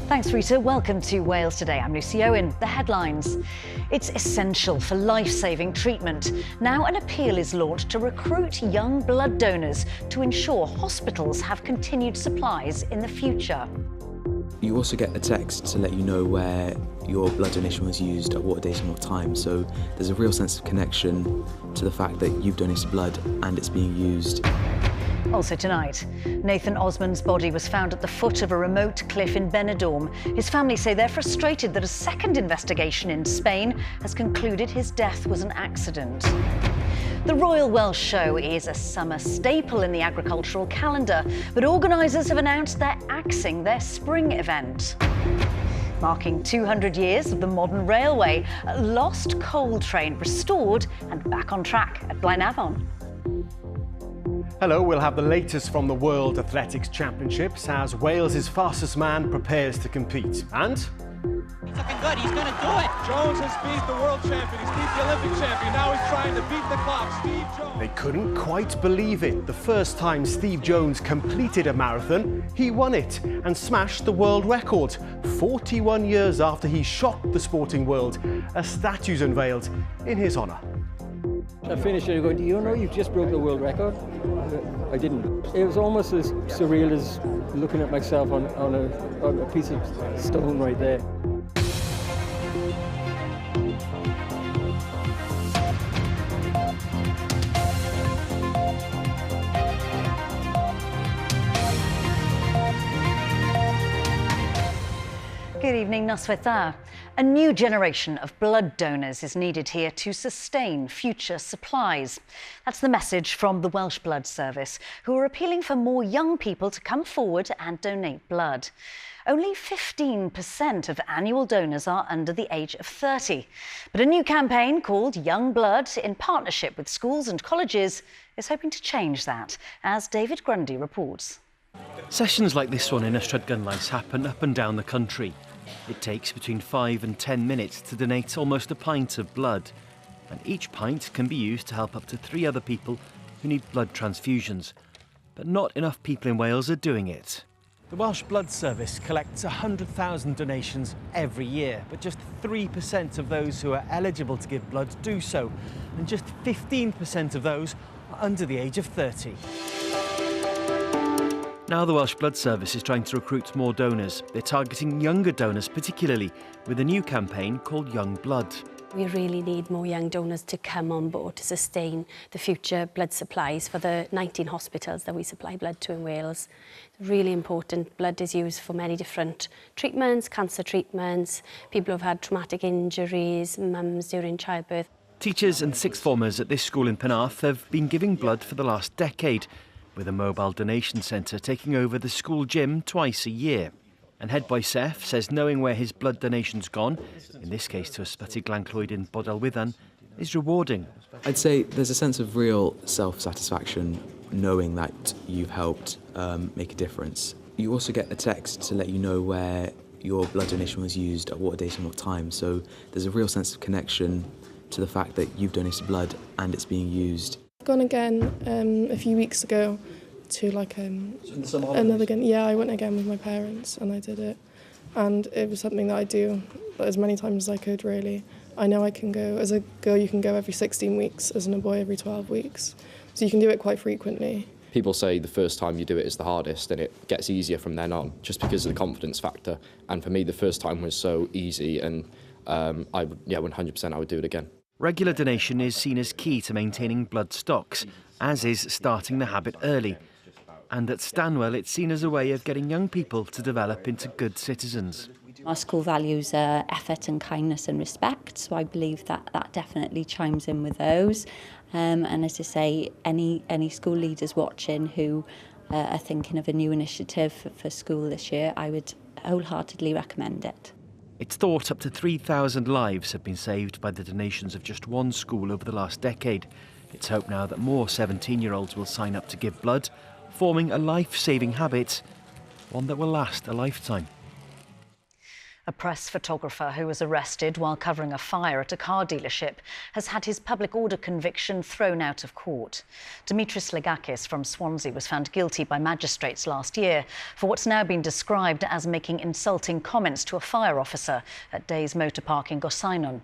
Thanks, Rita. Welcome to Wales Today. I'm Lucy Owen. The headlines. It's essential for life-saving treatment. Now an appeal is launched to recruit young blood donors to ensure hospitals have continued supplies in the future. You also get a text to let you know where your blood donation was used, at what date and what time. So there's a real sense of connection to the fact that you've donated blood and it's being used. Also tonight, Nathan Osmond's body was found at the foot of a remote cliff in Benidorm. His family say they're frustrated that a second investigation in Spain has concluded his death was an accident. The Royal Welsh Show is a summer staple in the agricultural calendar, but organisers have announced they're axing their spring event. Marking 200 years of the modern railway, a lost coal train restored and back on track at Blaenavon. Hello, we'll have the latest from the World Athletics Championships as Wales's fastest man prepares to compete. And he's looking good, he's going to do it. Jones has beat the world champion, he's beat the Olympic champion, now he's trying to beat the clock. Steve Jones. They couldn't quite believe it. The first time Steve Jones completed a marathon, he won it and smashed the world record. 41 years after he shocked the sporting world, a statue's unveiled in his honour. I finished it going, do you know you just broke the world record? I didn't. It was almost as surreal as looking at myself on a piece of stone right there. Good evening, Noswaith dda. A new generation of blood donors is needed here to sustain future supplies. That's the message from the Welsh Blood Service, who are appealing for more young people to come forward and donate blood. Only 15% of annual donors are under the age of 30. But a new campaign called Young Blood, in partnership with schools and colleges, is hoping to change that, as David Grundy reports. Sessions like this one in Ystrad Gynllais happen up and down the country. It takes between 5 and 10 minutes to donate almost a pint of blood, and each pint can be used to help up to 3 other people who need blood transfusions. But not enough people in Wales are doing it. The Welsh Blood Service collects 100,000 donations every year, but just 3% of those who are eligible to give blood do so, and just 15% of those are under the age of 30. Now the Welsh Blood Service is trying to recruit more donors. They're targeting younger donors particularly, with a new campaign called Young Blood. We really need more young donors to come on board to sustain the future blood supplies for the 19 hospitals that we supply blood to in Wales. It's really important. Blood is used for many different treatments, cancer treatments, people who've had traumatic injuries, mums during childbirth. Teachers and sixth formers at this school in Penarth have been giving blood for the last decade, with a mobile donation centre taking over the school gym twice a year. And head boy Seth says knowing where his blood donation's gone, in this case to Ysbyty Glan-Clwyd in Bodalwyddan, is rewarding. I'd say there's a sense of real self-satisfaction knowing that you've helped make a difference. You also get a text to let you know where your blood donation was used, at what date and what time. So there's a real sense of connection to the fact that you've donated blood and it's being used. Gone again a few weeks ago to another again. Yeah, I went again with my parents and I did it, and it was something that I do as many times as I could. Really, I know I can go. As a girl, you can go every 16 weeks. As a boy, every 12 weeks. So you can do it quite frequently. People say the first time you do it is the hardest, and it gets easier from then on, just because of the confidence factor. And for me, the first time was so easy, and 100% I would do it again. Regular donation is seen as key to maintaining blood stocks, as is starting the habit early. And at Stanwell, it's seen as a way of getting young people to develop into good citizens. Our school values effort and kindness and respect, so I believe that definitely chimes in with those. And as I say, any school leaders watching who are thinking of a new initiative for school this year, I would wholeheartedly recommend it. It's thought up to 3,000 lives have been saved by the donations of just one school over the last decade. It's hoped now that more 17-year-olds will sign up to give blood, forming a life-saving habit, one that will last a lifetime. A press photographer who was arrested while covering a fire at a car dealership has had his public order conviction thrown out of court. Dimitris Legakis from Swansea was found guilty by magistrates last year for what's now been described as making insulting comments to a fire officer at Days Motor Park in Gorseinon.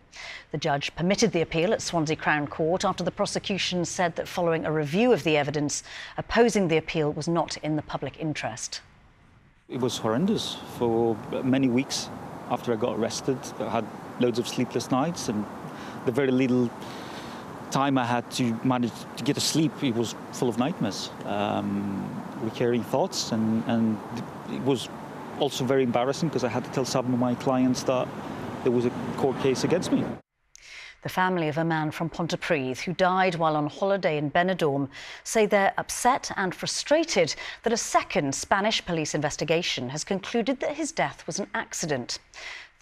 The judge permitted the appeal at Swansea Crown Court after the prosecution said that following a review of the evidence, opposing the appeal was not in the public interest. It was horrendous for many weeks. After I got arrested, I had loads of sleepless nights, and the very little time I had to manage to get to sleep, it was full of nightmares, recurring thoughts, and it was also very embarrassing because I had to tell some of my clients that there was a court case against me. The family of a man from Pontypridd who died while on holiday in Benidorm say they're upset and frustrated that a second Spanish police investigation has concluded that his death was an accident.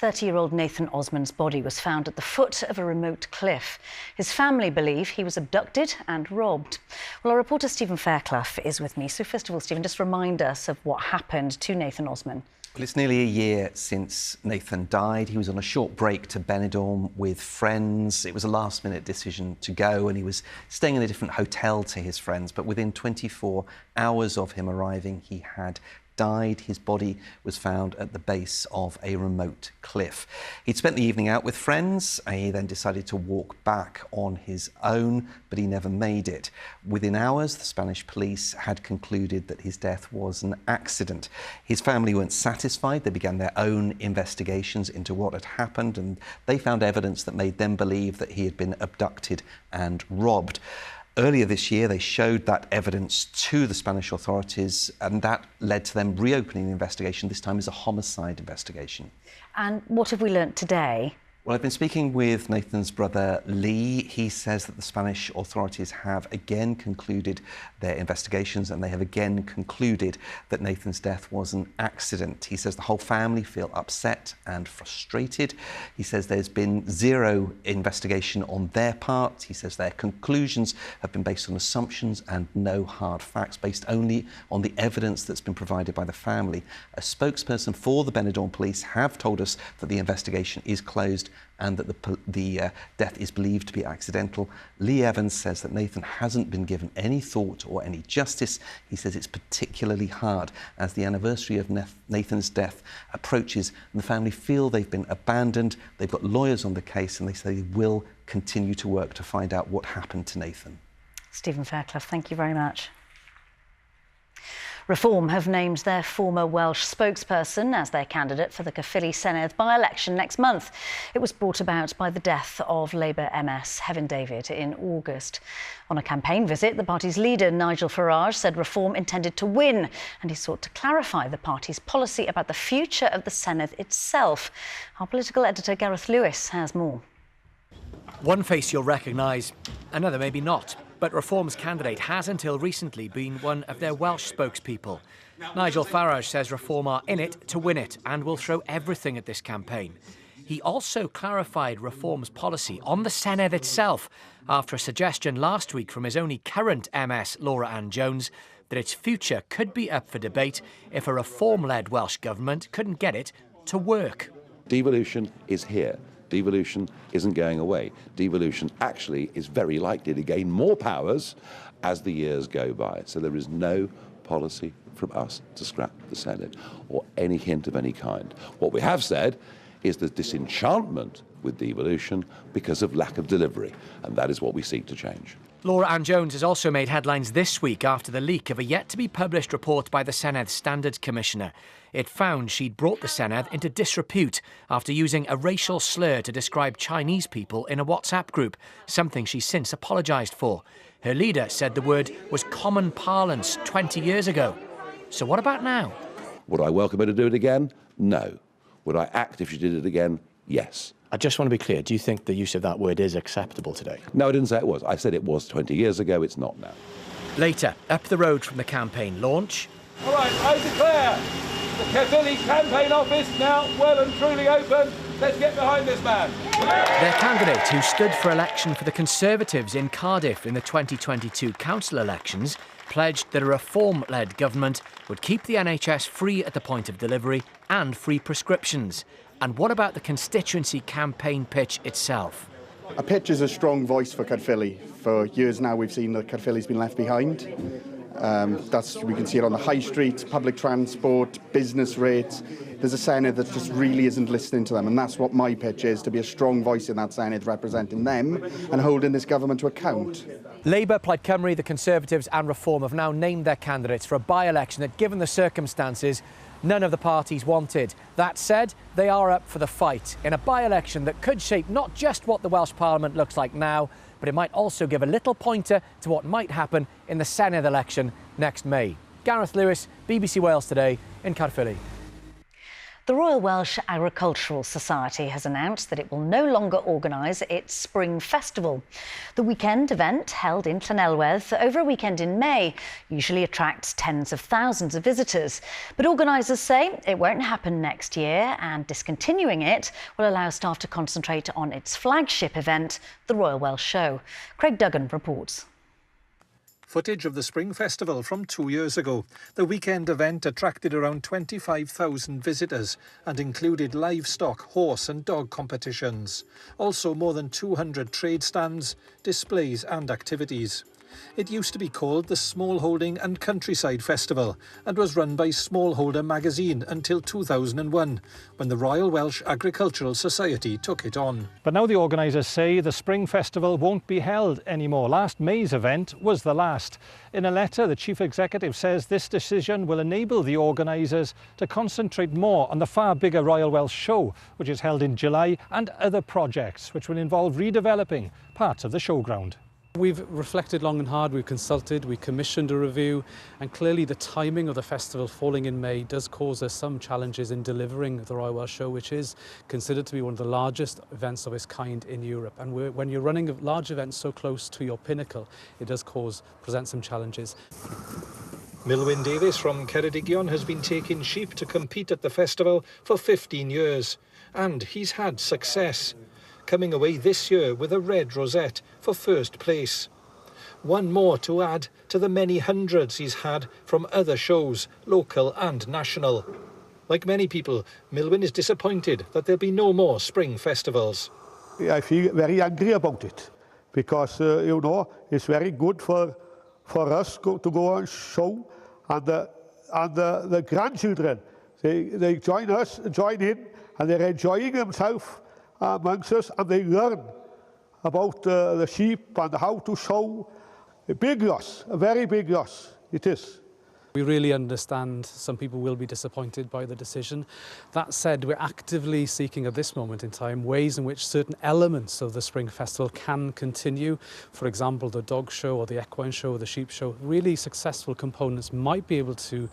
30-year-old Nathan Osman's body was found at the foot of a remote cliff. His family believe he was abducted and robbed. Well, our reporter Stephen Fairclough is with me. So first of all, Stephen, just remind us of what happened to Nathan Osman. Well, it's nearly a year since Nathan died. He was on a short break to Benidorm with friends. It was a last-minute decision to go, and he was staying in a different hotel to his friends. But within 24 hours of him arriving, he had died. His body was found at the base of a remote cliff. He'd spent the evening out with friends. He then decided to walk back on his own, but he never made it. Within hours, the Spanish police had concluded that his death was an accident. His family weren't satisfied. They began their own investigations into what had happened, and they found evidence that made them believe that he had been abducted and robbed. Earlier this year, they showed that evidence to the Spanish authorities, and that led to them reopening the investigation, this time as a homicide investigation. And what have we learnt today? Well, I've been speaking with Nathan's brother, Lee. He says that the Spanish authorities have again concluded their investigations, and they have again concluded that Nathan's death was an accident. He says the whole family feel upset and frustrated. He says there's been zero investigation on their part. He says their conclusions have been based on assumptions and no hard facts, based only on the evidence that's been provided by the family. A spokesperson for the Benidorm police have told us that the investigation is closed and that the death is believed to be accidental. Lee Evans says that Nathan hasn't been given any thought or any justice. He says it's particularly hard as the anniversary of Nathan's death approaches, and the family feel they've been abandoned. They've got lawyers on the case, and they say they will continue to work to find out what happened to Nathan. Stephen Fairclough, thank you very much. Reform have named their former Welsh spokesperson as their candidate for the Caerphilly Senedd by-election next month. It was brought about by the death of Labour MS Hefin David in August. On a campaign visit, the party's leader, Nigel Farage, said Reform intended to win, and he sought to clarify the party's policy about the future of the Senedd itself. Our political editor, Gareth Lewis, has more. One face you'll recognise, another maybe not. But Reform's candidate has until recently been one of their Welsh spokespeople. Nigel Farage says Reform are in it to win it and will throw everything at this campaign. He also clarified Reform's policy on the Senedd itself after a suggestion last week from his only current MS, Laura Ann Jones, that its future could be up for debate if a Reform-led Welsh government couldn't get it to work. Devolution is here. Devolution isn't going away. Devolution actually is very likely to gain more powers as the years go by. So there is no policy from us to scrap the Senedd or any hint of any kind. What we have said is the disenchantment with devolution because of lack of delivery, and that is what we seek to change. Laura Ann Jones has also made headlines this week after the leak of a yet-to-be-published report by the Senedd Standards Commissioner. It found she'd brought the Senedd into disrepute after using a racial slur to describe Chinese people in a WhatsApp group, something she's since apologised for. Her leader said the word was common parlance 20 years ago. So what about now? Would I welcome her to do it again? No. Would I act if she did it again? Yes. I just want to be clear, do you think the use of that word is acceptable today? No, I didn't say it was. I said it was 20 years ago, it's not now. Later, up the road from the campaign launch. All right, I declare the Caerphilly campaign office now well and truly open. Let's get behind this man. Their candidate, who stood for election for the Conservatives in Cardiff in the 2022 council elections, pledged that a Reform-led government would keep the NHS free at the point of delivery and free prescriptions. And what about the constituency campaign pitch itself? A pitch is a strong voice for Caerphilly. For years now we've seen that Caerphilly's been left behind. We can see it on the high street, public transport, business rates. There's a Senedd that just really isn't listening to them, and that's what my pitch is, to be a strong voice in that Senedd representing them and holding this government to account. Labour, Plaid Cymru, the Conservatives and Reform have now named their candidates for a by-election that, given the circumstances, none of the parties wanted. That said, they are up for the fight in a by-election that could shape not just what the Welsh Parliament looks like now, but it might also give a little pointer to what might happen in the Senedd election next May. Gareth Lewis, BBC Wales Today in Caerphilly. The Royal Welsh Agricultural Society has announced that it will no longer organise its Spring Festival. The weekend event, held in Llanelwedd over a weekend in May, usually attracts tens of thousands of visitors. But organisers say it won't happen next year, and discontinuing it will allow staff to concentrate on its flagship event, the Royal Welsh Show. Craig Duggan reports. Footage of the Spring Festival from 2 years ago. The weekend event attracted around 25,000 visitors and included livestock, horse and dog competitions. Also more than 200 trade stands, displays and activities. It used to be called the Smallholding and Countryside Festival and was run by Smallholder magazine until 2001, when the Royal Welsh Agricultural Society took it on. But now the organisers say the Spring Festival won't be held anymore. Last May's event was the last. In a letter, the Chief Executive says this decision will enable the organisers to concentrate more on the far bigger Royal Welsh Show, which is held in July, and other projects which will involve redeveloping parts of the showground. We've reflected long and hard, we've consulted, we commissioned a review, and clearly the timing of the festival falling in May does cause us some challenges in delivering the Royal Welsh Show, which is considered to be one of the largest events of its kind in Europe. And when you're running large events so close to your pinnacle, it does present some challenges. Milwyn Davies from Ceredigion has been taking sheep to compete at the festival for 15 years, and he's had success, coming away this year with a red rosette for first place. One more to add to the many hundreds he's had from other shows, local and national. Like many people, Milwyn is disappointed that there'll be no more spring festivals. I feel very angry about it because, it's very good for us to go and show, and the grandchildren, they join in, and they're enjoying themselves amongst us, and they learn about the sheep and how to show. A big loss, a very big loss, it is. We really understand some people will be disappointed by the decision. That said, we're actively seeking at this moment in time ways in which certain elements of the Spring Festival can continue. For example, the dog show or the equine show or the sheep show. Really successful components might be able to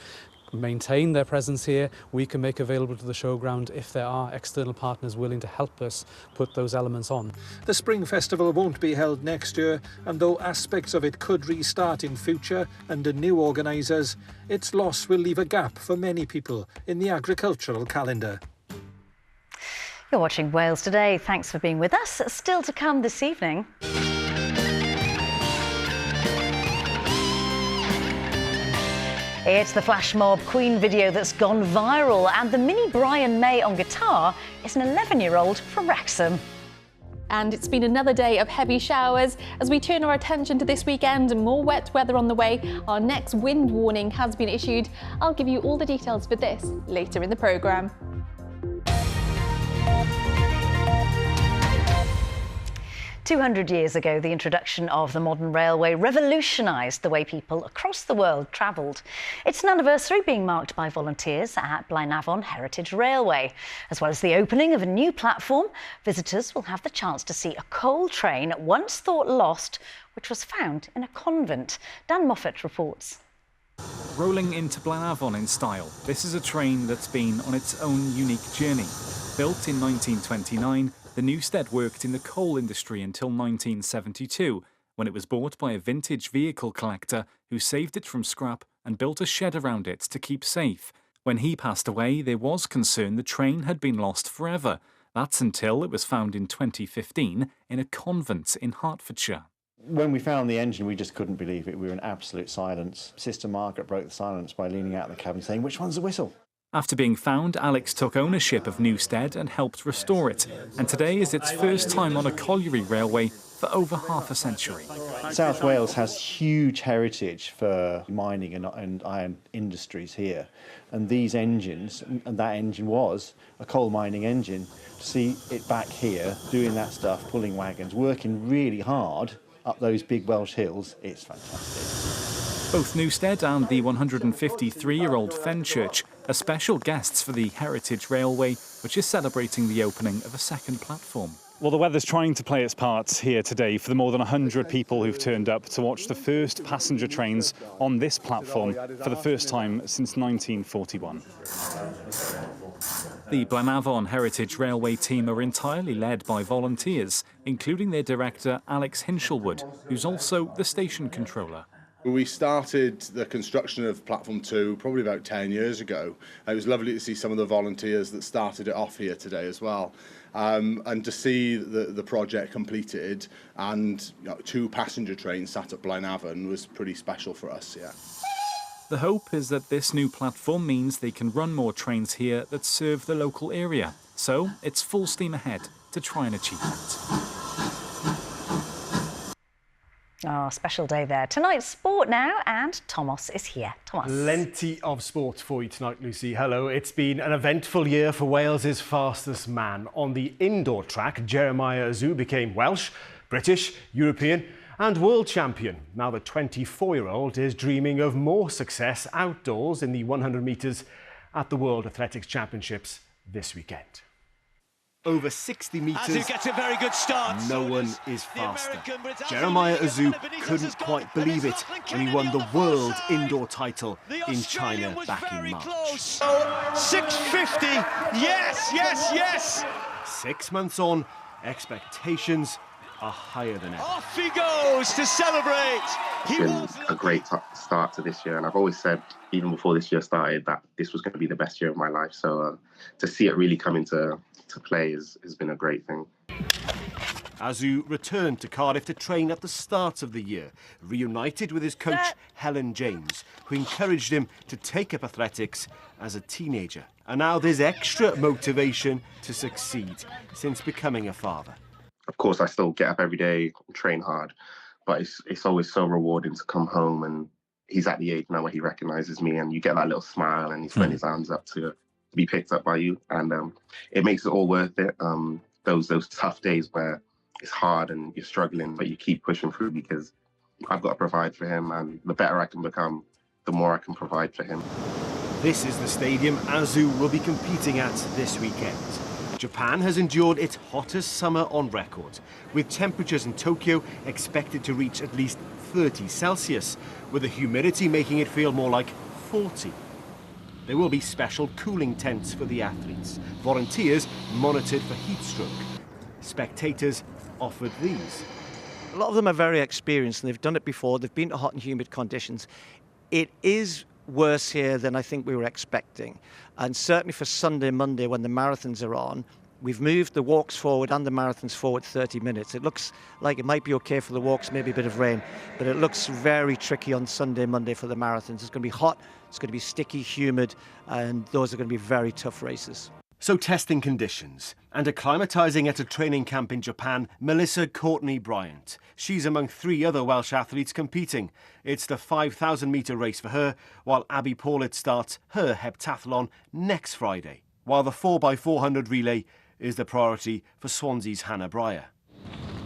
maintain their presence here. We can make available to the showground if there are external partners willing to help us put those elements on. The Spring Festival won't be held next year, and though aspects of it could restart in future under new organisers, its loss will leave a gap for many people in the agricultural calendar. You're watching Wales Today. Thanks for being with us. Still to come this evening. It's the flash mob Queen video that's gone viral, and the mini Brian May on guitar is an 11-year-old from Wrexham. And it's been another day of heavy showers. As we turn our attention to this weekend, more wet weather on the way. Our next wind warning has been issued. I'll give you all the details for this later in the programme. 200 years ago, the introduction of the modern railway revolutionised the way people across the world travelled. It's an anniversary being marked by volunteers at Blaenavon Heritage Railway. As well as the opening of a new platform, visitors will have the chance to see a coal train once thought lost, which was found in a convent. Dan Moffat reports. Rolling into Blaenavon in style, this is a train that's been on its own unique journey. Built in 1929, the Newstead worked in the coal industry until 1972, when it was bought by a vintage vehicle collector who saved it from scrap and built a shed around it to keep safe. When he passed away, there was concern the train had been lost forever. That's until it was found in 2015 in a convent in Hertfordshire. When we found the engine, we just couldn't believe it. We were in absolute silence. Sister Margaret broke the silence by leaning out of the cabin saying, "Which one's the whistle?" After being found, Alex took ownership of Newstead and helped restore it, and today is its first time on a colliery railway for over half a century. South Wales has huge heritage for mining and iron industries here, and these engines, and that engine was a coal mining engine, to see it back here doing that stuff, pulling wagons, working really hard up those big Welsh hills, it's fantastic. Both Newstead and the 153-year-old Fenchurch are special guests for the Heritage Railway, which is celebrating the opening of a second platform. Well, the weather's trying to play its part here today for the more than 100 people who've turned up to watch the first passenger trains on this platform for the first time since 1941. The Blanavon Heritage Railway team are entirely led by volunteers, including their director Alex Hinshelwood, who's also the station controller. We started the construction of Platform 2 probably about 10 years ago. It was lovely to see some of the volunteers that started it off here today as well. And to see the project completed and 2 passenger trains sat at Blanavon was pretty special for us, yeah. The hope is that this new platform means they can run more trains here that serve the local area. So it's full steam ahead to try and achieve it. Oh, special day there. Tonight's sport now, and Thomas is here. Thomas. Plenty of sport for you tonight, Lucy. Hello. It's been an eventful year for Wales's fastest man. On the indoor track, Jeremiah Azu became Welsh, British, European and world champion. Now the 24-year-old is dreaming of more success outdoors in the 100 metres at the World Athletics Championships this weekend. Over 60 metres. Azu gets a very good start. No one is faster. Jeremiah Azu couldn't quite believe it when he won the world indoor title in China back in March. Oh, 6:50. Yes, yes, yes. 6 months on, expectations are higher than ever. Off he goes to celebrate. It's been a great start to this year, and I've always said, even before this year started, that this was going to be the best year of my life. So to see it really come into play has been a great thing. Azu returned to Cardiff to train at the start of the year, reunited with his coach Helen James, who encouraged him to take up athletics as a teenager. And now there's extra motivation to succeed since becoming a father. Of course, I still get up every day and train hard, but it's always so rewarding to come home, and he's at the age now where he recognises me, and you get that little smile and he's putting his hands up to be picked up by you, and it makes it all worth it. Those tough days where it's hard and you're struggling, but you keep pushing through because I've got to provide for him, and the better I can become, the more I can provide for him. This is the stadium Azu will be competing at this weekend. Japan has endured its hottest summer on record, with temperatures in Tokyo expected to reach at least 30 Celsius, with the humidity making it feel more like 40. There will be special cooling tents for the athletes, volunteers monitored for heat stroke. Spectators offered these. A lot of them are very experienced and they've done it before. They've been to hot and humid conditions. It is worse here than I think we were expecting. And certainly for Sunday, Monday, when the marathons are on, we've moved the walks forward and the marathons forward 30 minutes. It looks like it might be okay for the walks, maybe a bit of rain, but it looks very tricky on Sunday, Monday for the marathons. It's going to be hot, it's going to be sticky, humid, and those are going to be very tough races. So testing conditions and acclimatising at a training camp in Japan, Melissa Courtney Bryant. She's among 3 other Welsh athletes competing. It's the 5,000 metre race for her, while Abby Paulett starts her heptathlon next Friday, while the 4x400 relay is the priority for Swansea's Hannah Breyer.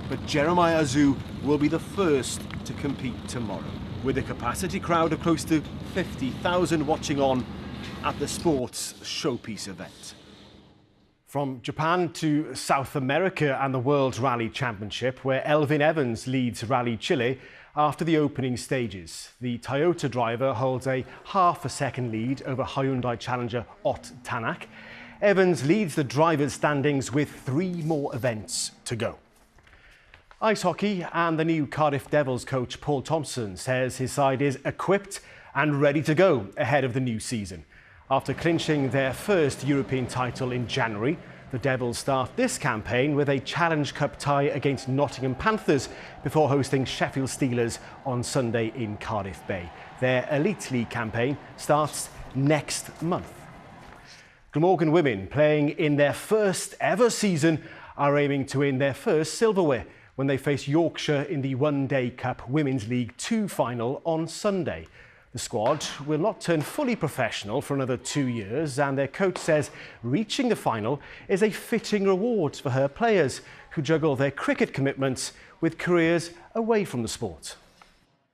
But Jeremiah Azu will be the first to compete tomorrow, with a capacity crowd of close to 50,000 watching on at the sports showpiece event. From Japan to South America and the World Rally Championship, where Elfyn Evans leads Rally Chile after the opening stages. The Toyota driver holds a half a second lead over Hyundai challenger Ott Tanak. Evans leads the drivers' standings with 3 more events to go. Ice hockey, and the new Cardiff Devils coach Paul Thompson says his side is equipped and ready to go ahead of the new season. After clinching their first European title in January, the Devils start this campaign with a Challenge Cup tie against Nottingham Panthers before hosting Sheffield Steelers on Sunday in Cardiff Bay. Their Elite League campaign starts next month. Glamorgan women, playing in their first ever season, are aiming to win their first silverware when they face Yorkshire in the One Day Cup Women's League 2 final on Sunday. The squad will not turn fully professional for another 2 years, and their coach says reaching the final is a fitting reward for her players who juggle their cricket commitments with careers away from the sport.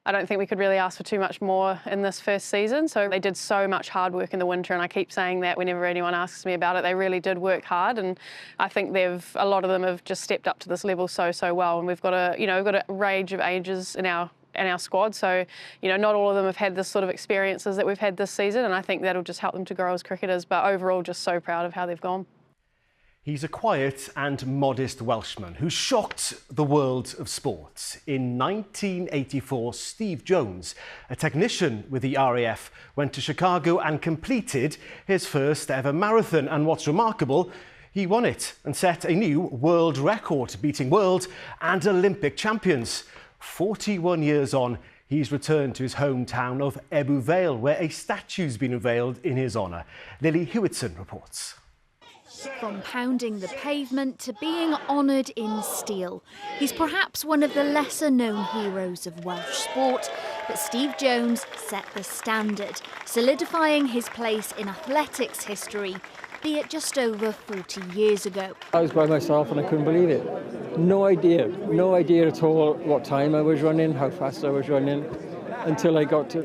I don't think we could really ask for too much more in this first season. So they did so much hard work in the winter, and I keep saying that whenever anyone asks me about it. They really did work hard, and I think a lot of them have just stepped up to this level so well. And we've got a range of ages in our squad. So, not all of them have had this sort of experiences that we've had this season, and I think that'll just help them to grow as cricketers. But overall, just so proud of how they've gone. He's a quiet and modest Welshman who shocked the world of sport. In 1984, Steve Jones, a technician with the RAF, went to Chicago and completed his first ever marathon. And what's remarkable, he won it and set a new world record, beating world and Olympic champions. 41 years on, he's returned to his hometown of Ebbw Vale, where a statue's been unveiled in his honour. Lily Hewitson reports. From pounding the pavement to being honoured in steel. He's perhaps one of the lesser-known heroes of Welsh sport, but Steve Jones set the standard, solidifying his place in athletics history, be it just over 40 years ago. I was by myself and I couldn't believe it. No idea at all what time I was running, how fast I was running, until I got to,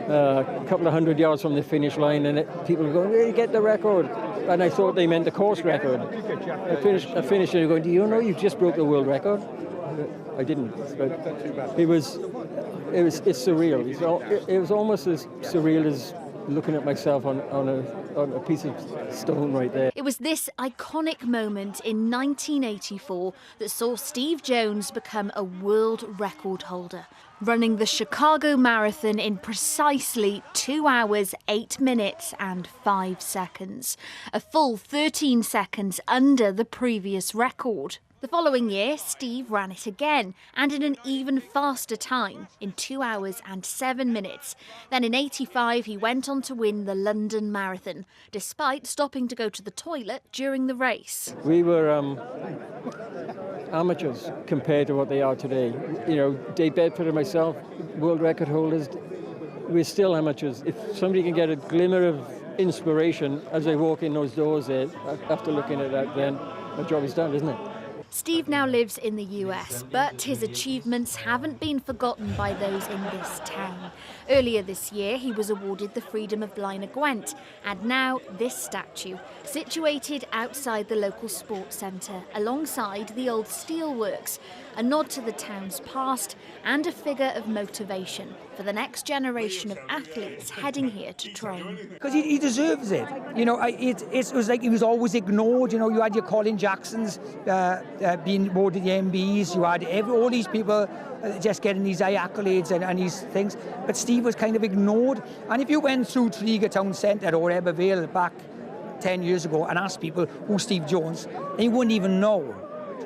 a couple of 100 yards from the finish line, and people were going, "Hey, get the record." And I thought they meant the course record. I finished and going, "Do you know you just broke the world record?" I didn't, but it's surreal. It was almost as surreal as looking at myself on a piece of stone right there. It was this iconic moment in 1984 that saw Steve Jones become a world record holder, running the Chicago Marathon in precisely 2 hours, 8 minutes and 5 seconds, a full 13 seconds under the previous record. The following year, Steve ran it again, and in an even faster time, in 2 hours and 7 minutes. Then in '85, he went on to win the London Marathon, despite stopping to go to the toilet during the race. We were amateurs compared to what they are today. Dave Bedford and myself, world record holders, we're still amateurs. If somebody can get a glimmer of inspiration as they walk in those doors there, after looking at that, then my job is done, isn't it? Steve now lives in the US, but his achievements haven't been forgotten by those in this town. Earlier this year, he was awarded the Freedom of Blaenau Gwent, and now this statue, situated outside the local sports centre, alongside the old steelworks, a nod to the town's past and a figure of motivation for the next generation of athletes heading here to train. Because he deserves it. It was like he was always ignored. You had your Colin Jacksons being awarded the MBs. You had all these people just getting these high accolades and these things. But Steve was kind of ignored. And if you went through Treager Town Centre or Ebbw Vale back 10 years ago and asked people who's Steve Jones, they wouldn't even know.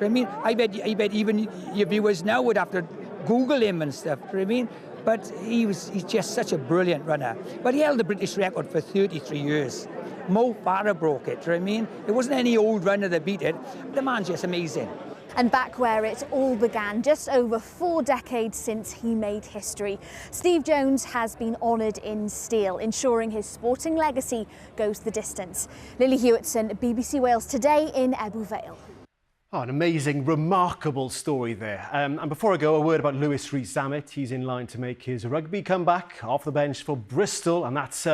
I mean, I bet even your viewers now would have to Google him and stuff. I mean, but he's just such a brilliant runner. But he held the British record for 33 years. Mo Farah broke it. I mean, it wasn't any old runner that beat it. The man's just amazing. And back where it all began, just over 4 decades since he made history, Steve Jones has been honoured in steel, ensuring his sporting legacy goes the distance. Lily Hewitson, BBC Wales Today in Ebbw Vale. Oh, an amazing, remarkable story there. And before I go, a word about Lewis Rees-Zammit. He's in line to make his rugby comeback off the bench for Bristol, and that's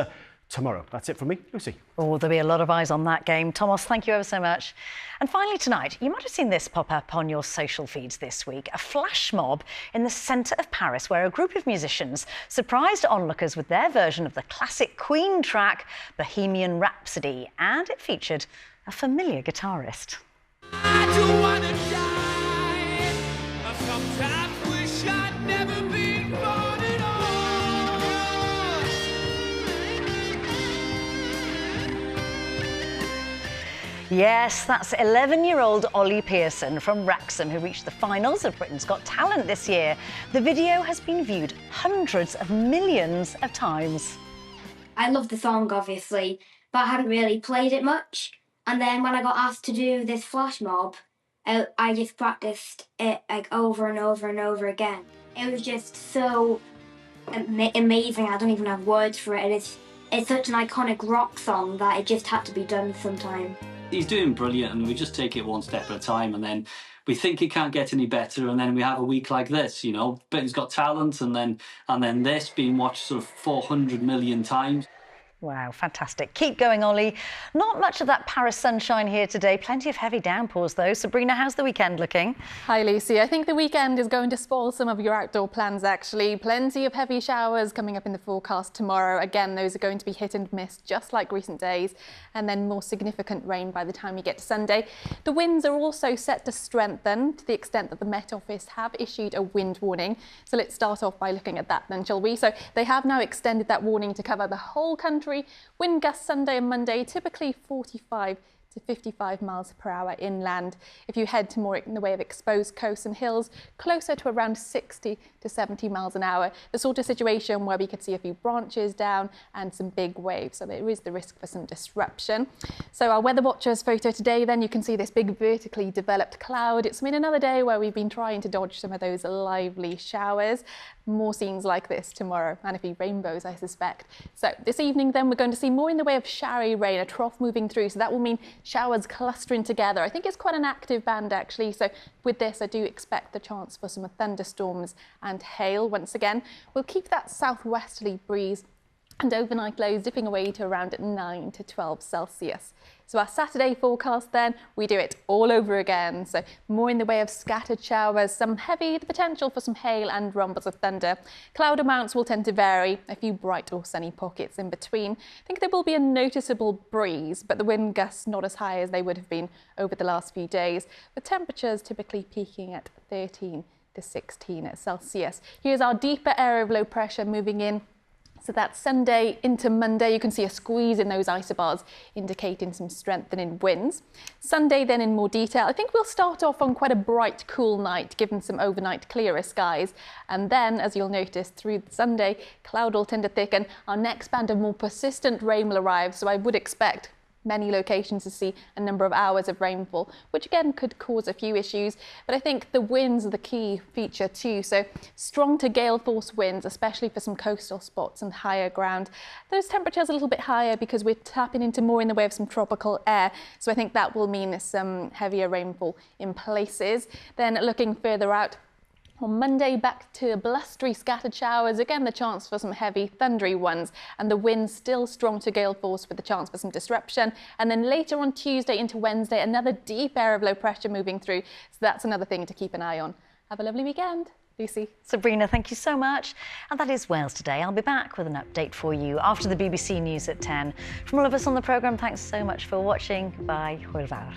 tomorrow. That's it from me, Lucy. Oh, there'll be a lot of eyes on that game. Thomas, thank you ever so much. And finally tonight, you might have seen this pop up on your social feeds this week. A flash mob in the centre of Paris where a group of musicians surprised onlookers with their version of the classic Queen track, Bohemian Rhapsody. And it featured a familiar guitarist. I don't wanna die. I sometimes wish I'd never been born at all. Yes, that's 11-year-old Ollie Pearson from Wrexham, who reached the finals of Britain's Got Talent this year. The video has been viewed hundreds of millions of times. I love the song, obviously, but but I hadn't really played it much. And then when I got asked to do this flash mob, I just practiced it like over and over and over again. It was just so amazing. I don't even have words for it. It's such an iconic rock song that it just had to be done sometime. He's doing brilliant, and we just take it one step at a time, and then we think it can't get any better, and then we have a week like this, you know. Britain's Got Talent, and then this being watched sort of 400 million times. Wow, fantastic. Keep going, Ollie. Not much of that Paris sunshine here today. Plenty of heavy downpours, though. Sabrina, how's the weekend looking? Hi, Lucy. I think the weekend is going to spoil some of your outdoor plans, actually. Plenty of heavy showers coming up in the forecast tomorrow. Again, those are going to be hit and miss, just like recent days, and then more significant rain by the time you get to Sunday. The winds are also set to strengthen to the extent that the Met Office have issued a wind warning. So let's start off by looking at that then, shall we? So they have now extended that warning to cover the whole country. Wind gusts Sunday and Monday, typically 45 to 55 miles per hour inland. If you head to more in the way of exposed coasts and hills, closer to around 60 to 70 miles an hour. The sort of situation where we could see a few branches down and some big waves. So there is the risk for some disruption. So our weather watchers photo today, then you can see this big vertically developed cloud. It's been another day where we've been trying to dodge some of those lively showers. More scenes like this tomorrow, and a few rainbows, I suspect. So this evening then we're going to see more in the way of showery rain, a trough moving through. So that will mean showers clustering together. I think it's quite an active band actually. So with this, I do expect the chance for some thunderstorms and hail once again. We'll keep that southwesterly breeze and overnight lows dipping away to around 9 to 12 Celsius. So our Saturday forecast then, we do it all over again. So more in the way of scattered showers, some heavy, the potential for some hail and rumbles of thunder. Cloud amounts will tend to vary, a few bright or sunny pockets in between. I think there will be a noticeable breeze, but the wind gusts not as high as they would have been over the last few days, with temperatures typically peaking at 13 to 16 Celsius. Here's our deeper area of low pressure moving in. So that's Sunday into Monday. You can see a squeeze in those isobars indicating some strengthening winds. Sunday then in more detail. I think we'll start off on quite a bright, cool night, given some overnight clearer skies. And then, as you'll notice, through Sunday, cloud will tend to thicken. Our next band of more persistent rain will arrive. So I would expect many locations to see a number of hours of rainfall, which again could cause a few issues. But I think the winds are the key feature too. So strong to gale force winds, especially for some coastal spots and higher ground. Those temperatures a little bit higher because we're tapping into more in the way of some tropical air. So I think that will mean some heavier rainfall in places. Then looking further out, on Monday, back to blustery scattered showers. Again, the chance for some heavy, thundery ones. And the winds still strong to gale force with the chance for some disruption. And then later on Tuesday into Wednesday, another deep area of low pressure moving through. So that's another thing to keep an eye on. Have a lovely weekend. Lucy. Sabrina, thank you so much. And that is Wales Today. I'll be back with an update for you after the BBC News at 10. From all of us on the programme, thanks so much for watching. Bye. Hwyl fawr.